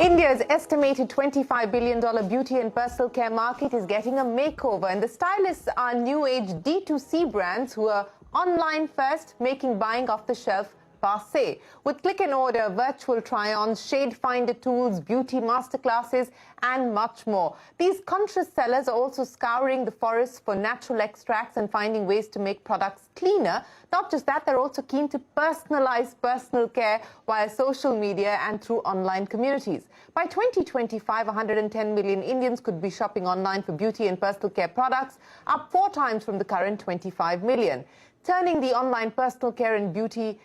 India's estimated $25 billion beauty and personal care market is getting a makeover, and the stylists are new-age D2C brands who are online first, making buying off the shelf passé. With click and order, virtual try-ons, shade finder tools, beauty masterclasses, and much more. These conscious sellers are also scouring the forests for natural extracts and finding ways to make products cleaner. Not just that, they're also keen to personalize personal care via social media and through online communities. By 2025, 110 million Indians could be shopping online for beauty and personal care products, up 4 times from the current 25 million. Turning the online personal care and beauty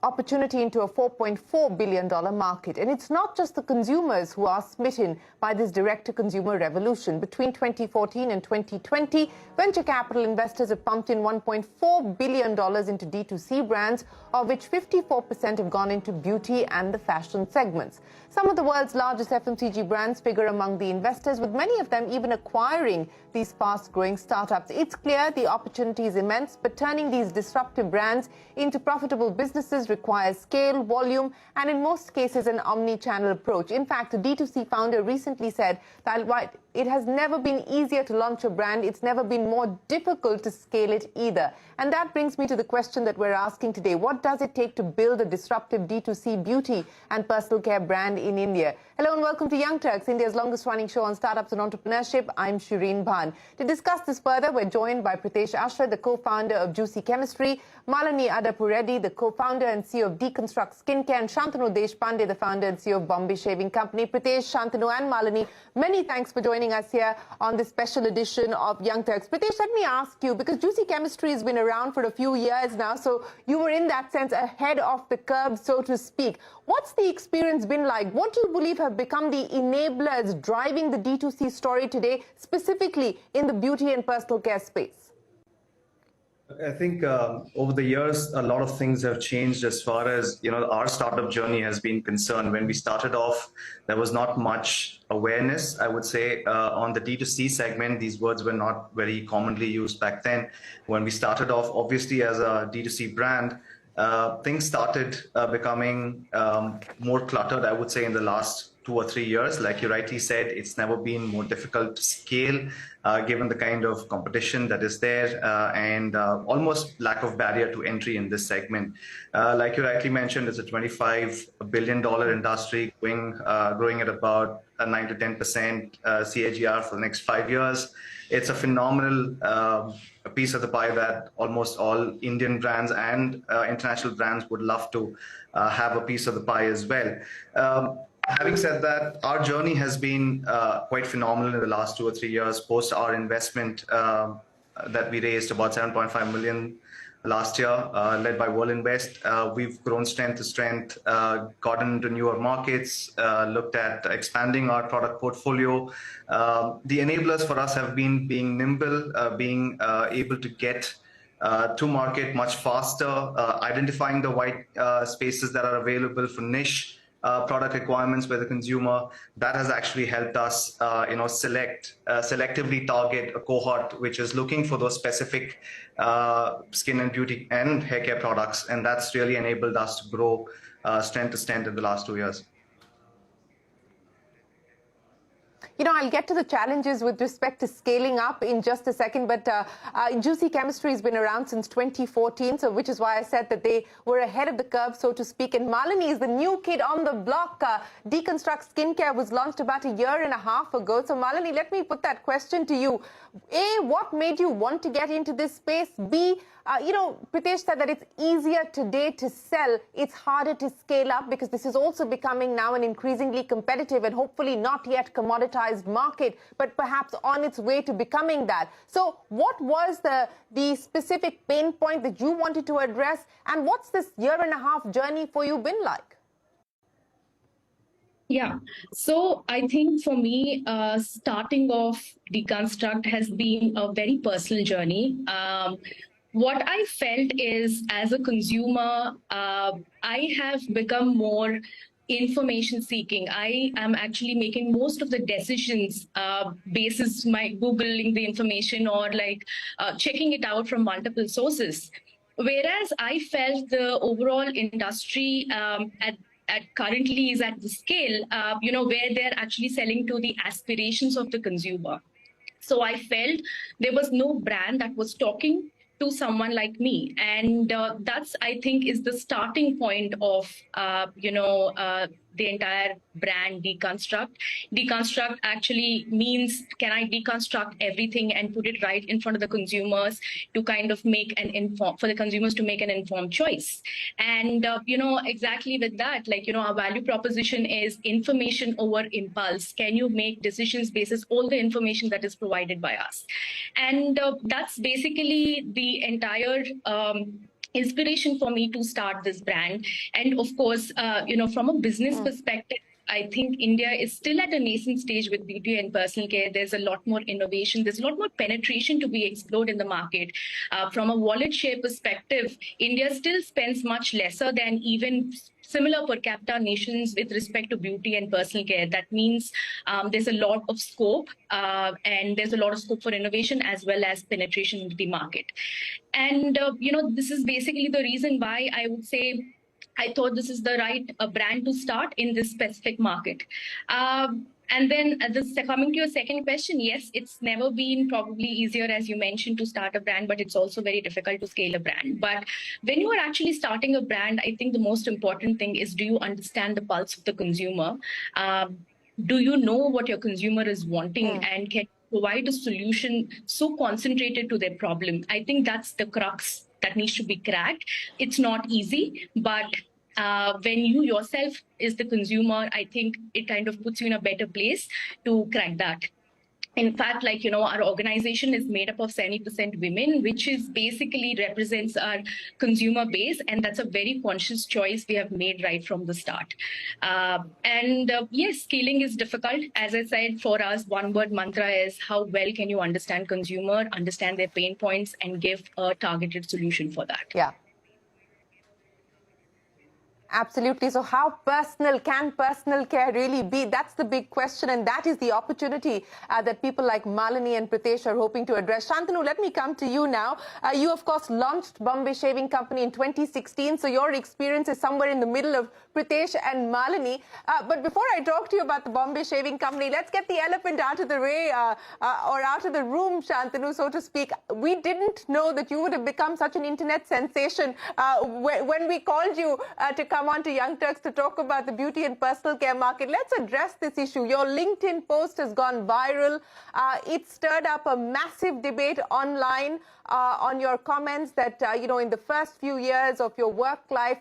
opportunity into a $4.4 billion market. And it's not just the consumers who are smitten by this direct-to-consumer revolution. Between 2014 and 2020, venture capital investors have pumped in $1.4 billion into D2C brands, of which 54% have gone into beauty and the fashion segments. Some of the world's largest FMCG brands figure among the investors, with many of them even acquiring these fast-growing startups. It's clear the opportunity is immense, but turning these disruptive brands into profitable businesses requires scale, volume, and in most cases an omni-channel approach. In fact, a D2C founder recently said that it has never been easier to launch a brand, it's never been more difficult to scale it either. And that brings me to the question that we're asking today. What does it take to build a disruptive D2C beauty and personal care brand in India? Hello and welcome to Young Turks, India's longest running show on startups and entrepreneurship. I'm Shereen Bhan. To discuss this further, we're joined by Pritesh Asher, the co-founder of Juicy Chemistry, Malini Adapuredi, the co-founder and CEO of Deconstruct Skincare, and Shantanu Deshpande, the founder and CEO of Bombay Shaving Company. Pritesh, Shantanu and Malini, many thanks for joining us here on this special edition of Young Turks. Pritesh, let me ask you, because Juicy Chemistry has been around for a few years now, so you were in that sense ahead of the curve, so to speak. What's the experience been like? What do you believe have become the enablers driving the D2C story today, specifically in the beauty and personal care space? I think over the years, a lot of things have changed as far as our startup journey has been concerned. When we started off, there was not much awareness, I would say, on the D2C segment. These words were not very commonly used back then. When we started off, obviously, as a D2C brand, things started becoming more cluttered, I would say, in the last 2 or 3 years. Like you rightly said, it's never been more difficult to scale, given the kind of competition that is there and almost lack of barrier to entry in this segment. Like you rightly mentioned, it's a $25 billion industry growing at about 9 to 10% CAGR for the next 5 years. It's a phenomenal piece of the pie that almost all Indian brands and international brands would love to have a piece of the pie as well. Having said that, our journey has been quite phenomenal in the last 2 or 3 years. Post our investment that we raised about 7.5 million last year, led by World Invest, we've grown strength to strength, gotten into newer markets, looked at expanding our product portfolio. The enablers for us have been being nimble, being able to get to market much faster, identifying the white spaces that are available for niche product requirements by the consumer. That has actually helped us, selectively target a cohort which is looking for those specific skin and beauty and hair care products, and that's really enabled us to grow strength to strength in the last 2 years. I'll get to the challenges with respect to scaling up in just a second, but Juicy Chemistry has been around since 2014, so which is why I said that they were ahead of the curve, so to speak. And Malini is the new kid on the block. Deconstruct Skincare was launched about 1.5 years ago. So Malini, let me put that question to you. A, what made you want to get into this space? B, Pritesh said that it's easier today to sell. It's harder to scale up because this is also becoming now an increasingly competitive and hopefully not yet commoditized market, but perhaps on its way to becoming that. So what was the specific pain point that you wanted to address, and what's this 1.5 year journey for you been like? Yeah, so I think for me, starting off Deconstruct has been a very personal journey. What I felt is, as a consumer, I have become more information seeking. I am actually making most of the decisions basis my Googling the information or checking it out from multiple sources. Whereas I felt the overall industry currently is at the scale, where they're actually selling to the aspirations of the consumer. So I felt there was no brand that was talking to someone like me. And that's, I think, is the starting point of, the entire brand deconstruct. Deconstruct actually means, can I deconstruct everything and put it right in front of the consumers to kind of make for the consumers to make an informed choice. And, exactly with that, our value proposition is information over impulse. Can you make decisions basis all the information that is provided by us? And that's basically the entire inspiration for me to start this brand. And of course, from a business perspective, I think India is still at a nascent stage with beauty and personal care. There's a lot more innovation. There's a lot more penetration to be explored in the market. From a wallet share perspective, India still spends much lesser than even similar per capita nations with respect to beauty and personal care. That means there's a lot of scope and there's a lot of scope for innovation as well as penetration into the market. And, this is basically the reason why I would say I thought this is the right brand to start in this specific market. And then coming to your second question, yes, it's never been probably easier, as you mentioned, to start a brand, but it's also very difficult to scale a brand. But when you are actually starting a brand, I think the most important thing is, do you understand the pulse of the consumer? Do you know what your consumer is wanting and can provide a solution so concentrated to their problem? I think that's the crux that needs to be cracked. It's not easy, but when you yourself is the consumer, I think it kind of puts you in a better place to crack that. In fact, our organization is made up of 70% women, which is basically represents our consumer base. And that's a very conscious choice we have made right from the start. Yes, scaling is difficult. As I said, for us, one word mantra is how well can you understand consumer, understand their pain points, and give a targeted solution for that. Yeah. Absolutely. So how personal can personal care really be? That's the big question, and that is the opportunity that people like Malini and Pritesh are hoping to address. Shantanu, let me come to you now. You, of course, launched Bombay Shaving Company in 2016, so your experience is somewhere in the middle of Pritesh and Malini. But before I talk to you about the Bombay Shaving Company, let's get the elephant out of the way, or out of the room, Shantanu, so to speak. We didn't know that you would have become such an internet sensation when we called you to come on to Young Turks to talk about the beauty and personal care market. Let's address this issue. Your LinkedIn post has gone viral. It stirred up a massive debate online on your comments that, in the first few years of your work life,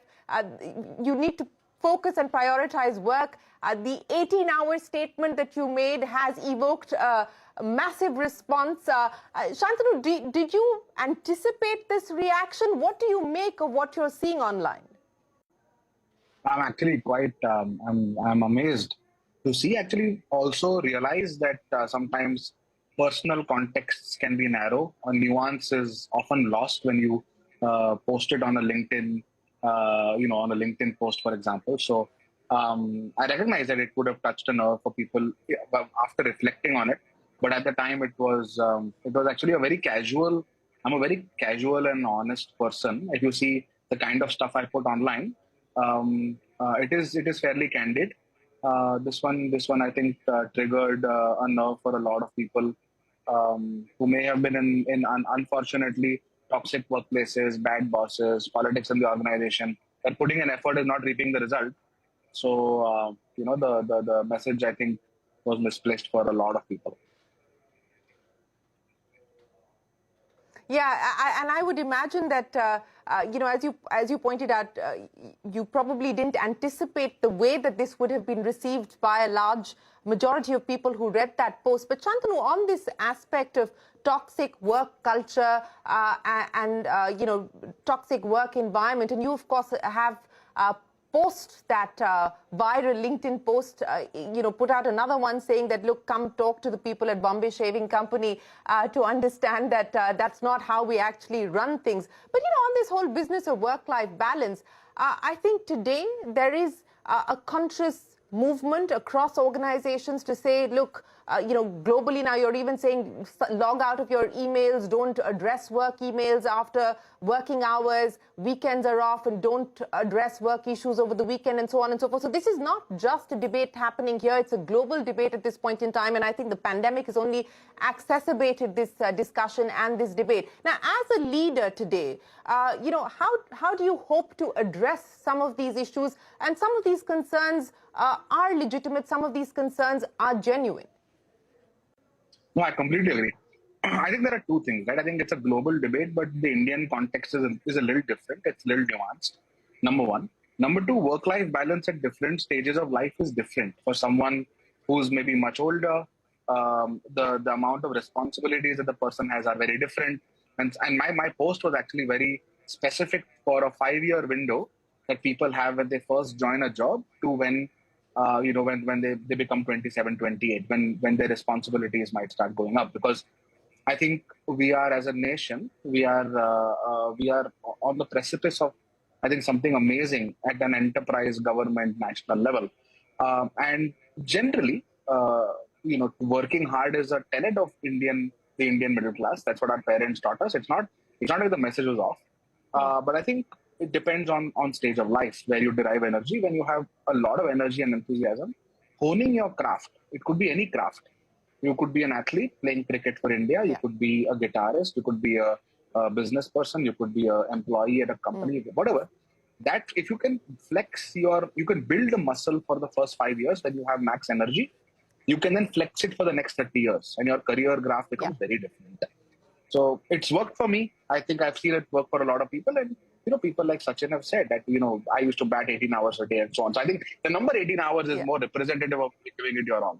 you need to focus and prioritize work. The 18-hour statement that you made has evoked a massive response. Shantanu, did you anticipate this reaction? What do you make of what you're seeing online? I'm actually quite, I'm amazed to see, actually also realize that sometimes personal contexts can be narrow. A nuance is often lost when you post it on a LinkedIn, on a LinkedIn post, for example. So I recognize that it would have touched a nerve for people after reflecting on it. But at the time, it was actually a very casual. I'm a very casual and honest person. If you see the kind of stuff I put online, it is fairly candid. This one I think triggered a nerve for a lot of people who may have been in unfortunately toxic workplaces, bad bosses, politics in the organization. That putting an effort is not reaping the result. So the message, I think, was misplaced for a lot of people. Yeah, and I would imagine that, as you pointed out, you probably didn't anticipate the way that this would have been received by a large majority of people who read that post. But Shantanu, on this aspect of toxic work culture and toxic work environment, and you, of course, have post that viral LinkedIn post, put out another one saying that, look, come talk to the people at Bombay Shaving Company to understand that that's not how we actually run things. But, on this whole business of work-life balance, I think today there is a conscious movement across organizations to say, look, globally now you're even saying log out of your emails, don't address work emails after working hours, weekends are off, and don't address work issues over the weekend, and so on and so forth. So this is not just a debate happening here, it's a global debate at this point in time, and I think the pandemic has only exacerbated this discussion and this debate. Now, as a leader today, how do you hope to address some of these issues? And some of these concerns are legitimate, some of these concerns are genuine. No, I completely agree. I think there are two things, right? I think it's a global debate, but the Indian context is a little different. It's a little nuanced, number one. Number two, work-life balance at different stages of life is different. For someone who's maybe much older, the amount of responsibilities that the person has are very different. And my post was actually very specific for a 5-year window that people have when they first join a job to when they become 27, 28, when their responsibilities might start going up. Because I think we are, as a nation, we are on the precipice of, I think, something amazing at an enterprise, government, national level. And generally, working hard is a tenet of the Indian middle class. That's what our parents taught us. It's not like the message was off. But I think it depends on stage of life where you derive energy. When you have a lot of energy and enthusiasm, honing your craft, it could be any craft. You could be an athlete playing cricket for India. You could be a guitarist. You could be a business person. You could be an employee at a company, whatever. That if you can you can build the muscle for the first 5 years when you have max energy, you can then flex it for the next 30 years and your career graph becomes very different. So it's worked for me. I think I've seen it work for a lot of people. And, people like Sachin have said that, I used to bat 18 hours a day and so on. So I think the number 18 hours is more representative of giving it your all.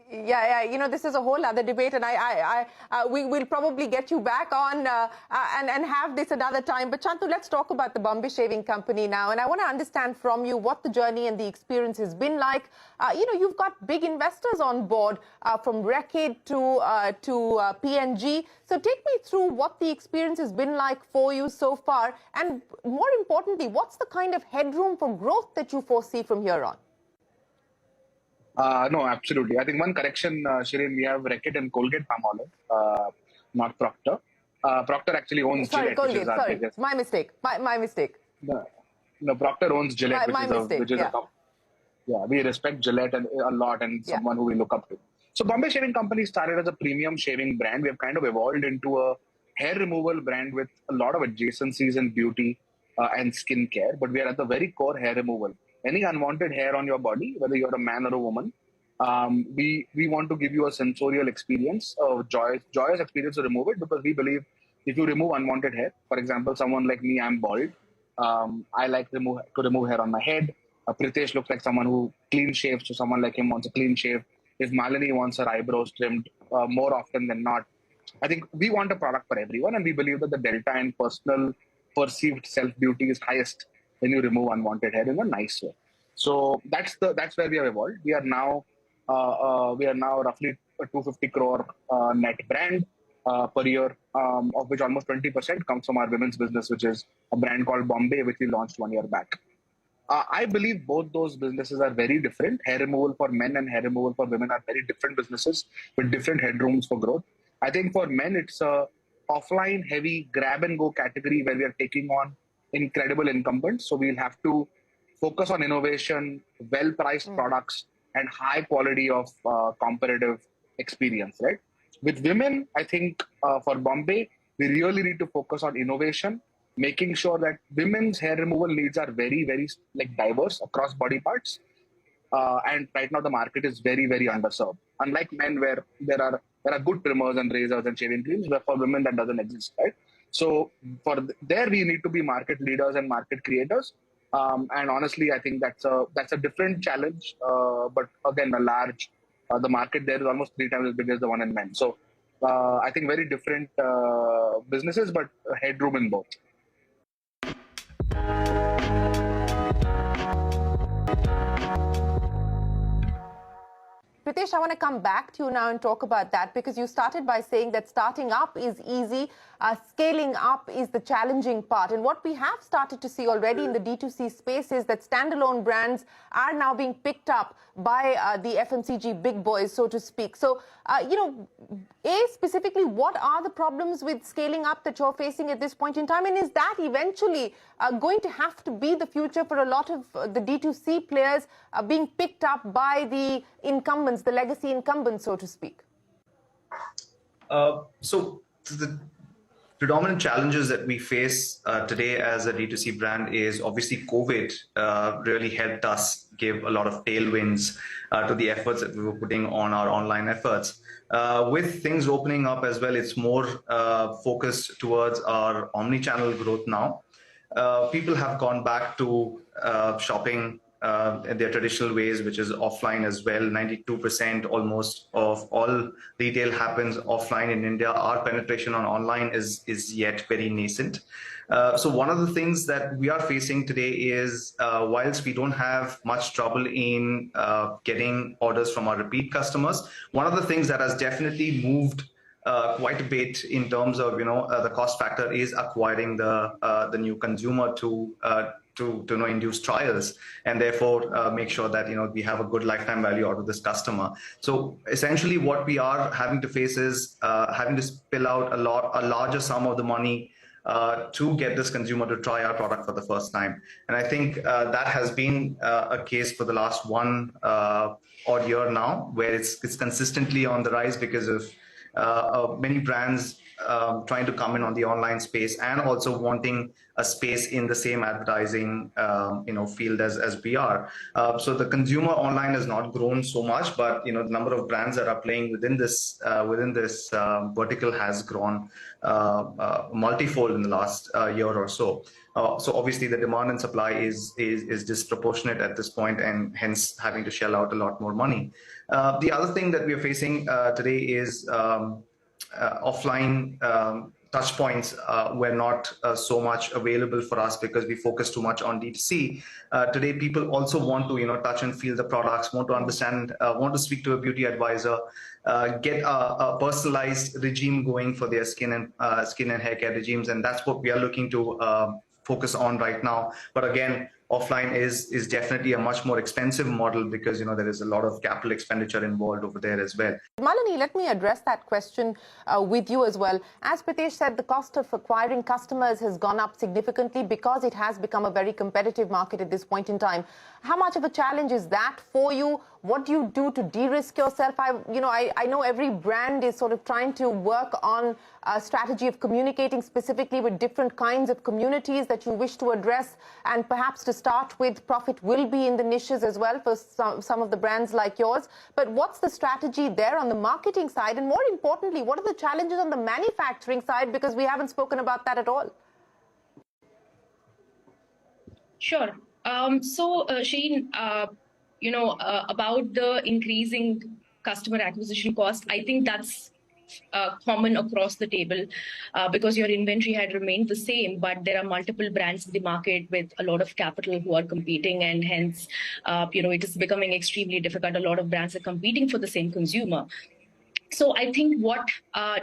Yeah. This is a whole other debate, and we will probably get you back on and have this another time. But Shantanu, let's talk about the Bombay Shaving Company now, and I want to understand from you what the journey and the experience has been like. You've got big investors on board, from Reckitt to P&G. So take me through what the experience has been like for you so far, and more importantly, what's the kind of headroom for growth that you foresee from here on? No, absolutely. I think one correction, Shereen, we have Reckitt and Colgate Palmolive, not Procter. Procter actually owns Gillette, Colgate, which is our biggest. My mistake. My mistake. No, Procter owns Gillette, which is we respect Gillette a lot and someone who we look up to. So Bombay Shaving Company started as a premium shaving brand. We have kind of evolved into a hair removal brand with a lot of adjacencies in beauty and skincare, but we are at the very core hair removal. Any unwanted hair on your body, whether you're a man or a woman, we want to give you a sensorial experience, a joyous experience to remove it, because we believe if you remove unwanted hair, for example, someone like me, I'm bald. I like to remove hair on my head. Pritesh looks like someone who clean shaves, so someone like him wants a clean shave. If Malini wants her eyebrows trimmed more often than not, I think we want a product for everyone, and we believe that the delta in personal perceived self-beauty is highest when you remove unwanted hair in a nice way. So that's where we have evolved. We are now roughly a 250 crore net brand per year, of which almost 20% comes from our women's business, which is a brand called Bombay, which we launched 1 year back. I believe both those businesses are very different. Hair removal for men and hair removal for women are very different businesses with different headrooms for growth. I think for men, it's a offline heavy grab and go category where we are taking on incredible incumbents. So we'll have to focus on innovation, well-priced products, and high quality of competitive experience, right? With women, I think for Bombay, we really need to focus on innovation, making sure that women's hair removal needs are very, very diverse across body parts. And right now the market is very, very underserved. Unlike men, where there are good trimmers and razors and shaving creams, but for women that doesn't exist, right? So there we need to be market leaders and market creators. And honestly, I think that's a different challenge. But again, the market there is almost 3 times as big as the one in men. So I think very different businesses, but headroom in both. Pritesh, I want to come back to you now and talk about that, because you started by saying that starting up is easy, scaling up is the challenging part. And what we have started to see already in the D2C space is that standalone brands are now being picked up by the FMCG big boys, so to speak. So, specifically, what are the problems with scaling up that you're facing at this point in time? And is that eventually going to have to be the future for a lot of the D2C players being picked up by the incumbents, the legacy incumbents, so to speak? So the predominant challenges that we face today as a D2C brand is obviously COVID really helped us give a lot of tailwinds to the efforts that we were putting on our online efforts. With things opening up as well, it's more focused towards our omni-channel growth now. People have gone back to shopping in their traditional ways, which is offline as well. 92% almost of all retail happens offline in India. Our penetration on online is yet very nascent. So one of the things that we are facing today is whilst we don't have much trouble in getting orders from our repeat customers, one of the things that has definitely moved quite a bit in terms of the cost factor is acquiring the new consumer to induce trials and therefore make sure that we have a good lifetime value out of this customer. So essentially what we are having to face is having to spill out a larger sum of the money to get this consumer to try our product for the first time. And I think that has been a case for the last one odd year now, where it's consistently on the rise because of many brands trying to come in on the online space and also wanting a space in the same advertising field as we are. So the consumer online has not grown so much, but the number of brands that are playing within this vertical has grown multifold in the last year or so. So obviously the demand and supply is disproportionate at this point, and hence having to shell out a lot more money. The other thing that we are facing today is offline touch points were not so much available for us because we focus too much on D2C. Today, people also want to touch and feel the products, want to understand, want to speak to a beauty advisor, get a personalized regime going for their skin and hair care regimes, and that's what we are looking to focus on right now. But again, offline is definitely a much more expensive model because there is a lot of capital expenditure involved over there as well. Malini, let me address that question with you as well. As Pritesh said, the cost of acquiring customers has gone up significantly because it has become a very competitive market at this point in time. How much of a challenge is that for you? What do you do to de-risk yourself? I know every brand is sort of trying to work on a strategy of communicating specifically with different kinds of communities that you wish to address, and perhaps to start with, profit will be in the niches as well for some of the brands like yours. But what's the strategy there on the marketing side? And more importantly, what are the challenges on the manufacturing side? Because we haven't spoken about that at all. Sure. So, Shereen, about the increasing customer acquisition cost, I think that's common across the table because your inventory had remained the same, but there are multiple brands in the market with a lot of capital who are competing, and hence, it is becoming extremely difficult. A lot of brands are competing for the same consumer. So I think what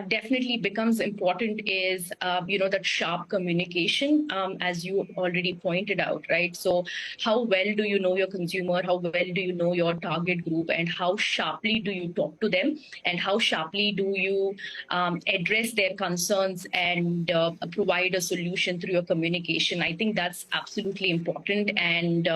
definitely becomes important is, that sharp communication, as you already pointed out, right? So how well do you know your consumer? How well do you know your target group? And how sharply do you talk to them? And how sharply do you address their concerns and provide a solution through your communication? I think that's absolutely important. And,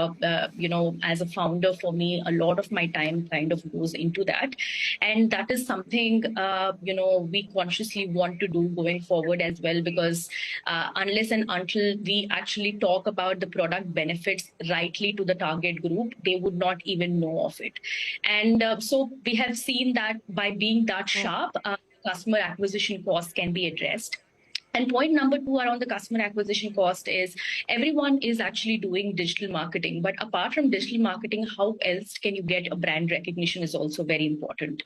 as a founder, for me, a lot of my time kind of goes into that. And that is something we consciously want to do going forward as well, because unless and until we actually talk about the product benefits rightly to the target group, they would not even know of it. And so we have seen that by being that sharp, customer acquisition costs can be addressed. And point number 2 around the customer acquisition cost is everyone is actually doing digital marketing. But apart from digital marketing, how else can you get a brand recognition is also very important.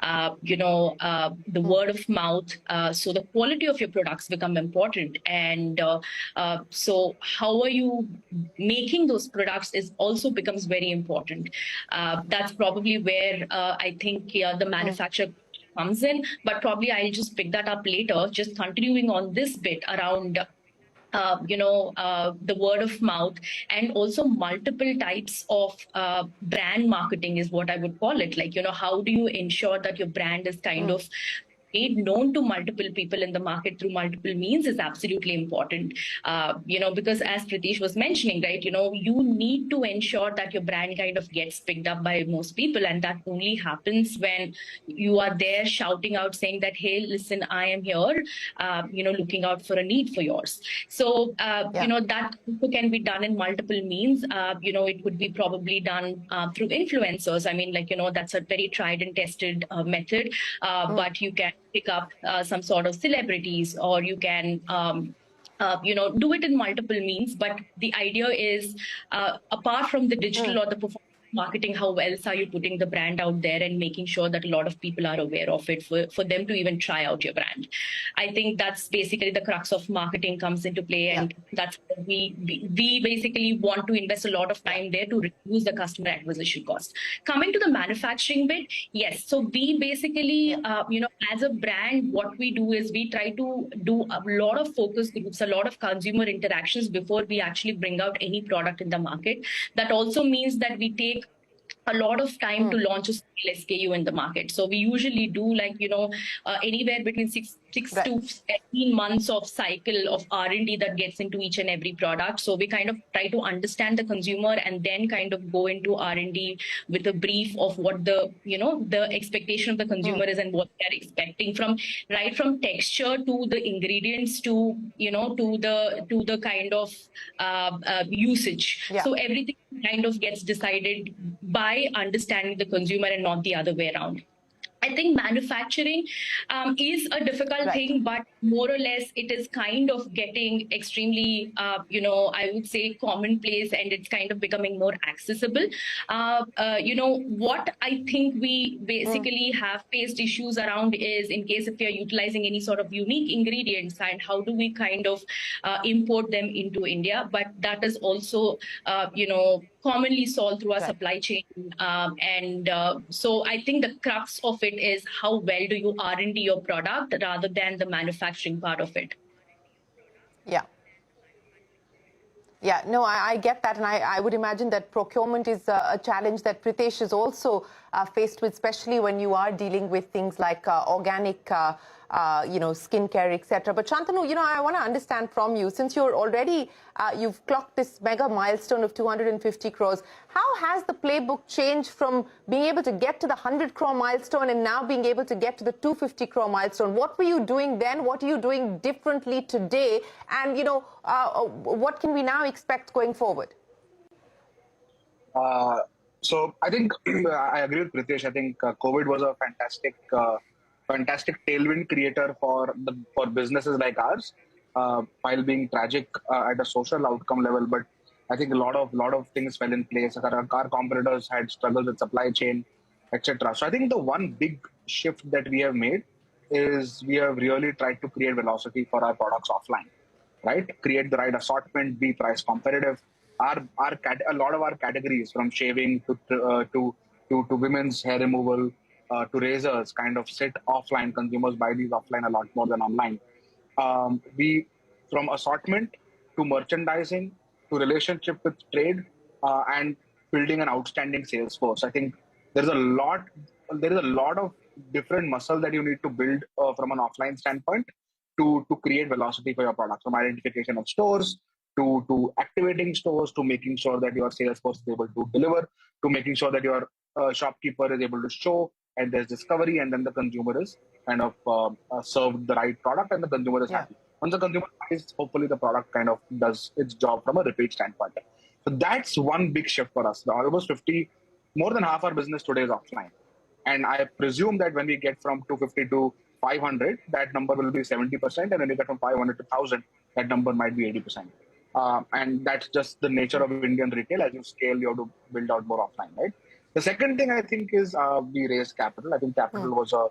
The word of mouth, so the quality of your products become important. And so how are you making those products is also becomes very important. That's probably where I think the manufacturer comes in, but probably I'll just pick that up later. Just continuing on this bit around the word of mouth, and also multiple types of brand marketing is what I would call it. Like, how do you ensure that your brand is kind of made known to multiple people in the market through multiple means is absolutely important. Because as Pritesh was mentioning, right, you need to ensure that your brand kind of gets picked up by most people. And that only happens when you are there shouting out saying that, hey, listen, I am here, looking out for a need for yours. So, that can be done in multiple means. It could be probably done through influencers. I mean, that's a very tried and tested method, but you can pick up some sort of celebrities, or you can do it in multiple means. But the idea is, apart from the digital or the performance marketing, how else are you putting the brand out there and making sure that a lot of people are aware of it for them to even try out your brand? I think that's basically the crux of marketing comes into play, and that's we basically want to invest a lot of time there to reduce the customer acquisition cost. Coming to the manufacturing bit, yes. So we basically, as a brand, what we do is we try to do a lot of focus groups, a lot of consumer interactions before we actually bring out any product in the market. That also means that we take a lot of time to launch a single SKU in the market. So we usually do anywhere between six to 18 months of cycle of R&D that gets into each and every product. So we kind of try to understand the consumer and then kind of go into R&D with a brief of what the expectation of the consumer is and what they're expecting from texture to the ingredients to the kind of usage. So everything kind of gets decided by understanding the consumer and not the other way around. I think manufacturing is a difficult thing, but more or less it is kind of getting extremely, I would say commonplace, and it's kind of becoming more accessible. What I think we basically have faced issues around is in case if we are utilizing any sort of unique ingredients, and how do we kind of import them into India? But that is also, commonly solved through our supply chain. So I think the crux of it is how well do you R&D your product rather than the manufacturing part of it. Yeah, no, I get that. And I would imagine that procurement is a challenge that Pritesh is also faced with, especially when you are dealing with things like organic, skincare, etc. But Shantanu, I want to understand from you, since you're already, you've clocked this mega milestone of 250 crores. How has the playbook changed from being able to get to the 100 crore milestone and now being able to get to the 250 crore milestone? What were you doing then? What are you doing differently today? And, what can we now expect going forward? So I think I agree with Pritesh. I think COVID was a fantastic tailwind creator for businesses like ours, while being tragic at a social outcome level. But I think a lot of things fell in place. Our competitors had struggled with supply chain, etc. So I think the one big shift that we have made is we have really tried to create velocity for our products offline, right? Create the right assortment, be price competitive. A lot of our categories, from shaving to women's hair removal to razors, kind of sit offline. Consumers buy these offline a lot more than online. We, from assortment to merchandising to relationship with trade and building an outstanding sales force. I think there is a lot of different muscle that you need to build from an offline standpoint to create velocity for your product, from identification of stores to activating stores, to making sure that your sales force is able to deliver, to making sure that your shopkeeper is able to show, and there's discovery, and then the consumer is kind of served the right product and the consumer is happy. Once the consumer buys, hopefully the product kind of does its job from a repeat standpoint. So that's one big shift for us. Almost more than half our business today is offline. And I presume that when we get from 250 to 500, that number will be 70%. And when we get from 500 to 1,000, that number might be 80%. And that's just the nature of Indian retail. As you scale, you have to build out more offline, right? The second thing I think is we raised capital. I think capital was a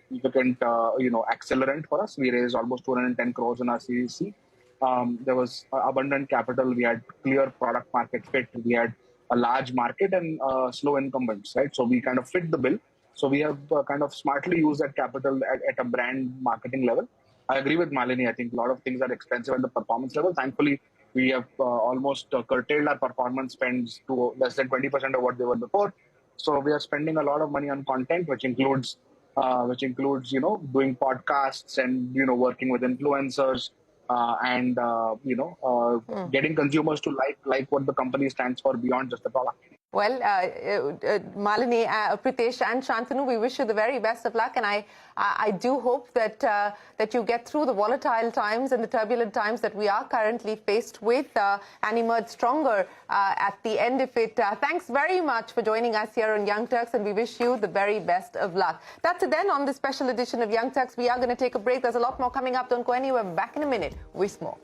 significant, accelerant for us. We raised almost 210 crores in our Series C. There was abundant capital. We had clear product market fit. We had a large market and slow incumbents, right? So we kind of fit the bill. So we have kind of smartly used that capital at a brand marketing level. I agree with Malini. I think a lot of things are expensive at the performance level. Thankfully, we have almost curtailed our performance spends to less than 20% of what they were before. So we are spending a lot of money on content, which includes doing podcasts and working with influencers and getting consumers to like what the company stands for beyond just the product. Well, Malini, Pritesh and Shantanu, we wish you the very best of luck, and I do hope that that you get through the volatile times and the turbulent times that we are currently faced with and emerge stronger at the end of it. Thanks very much for joining us here on Young Turks, and we wish you the very best of luck. That's it then on this special edition of Young Turks. We are going to take a break. There's a lot more coming up. Don't go anywhere. Back in a minute with more.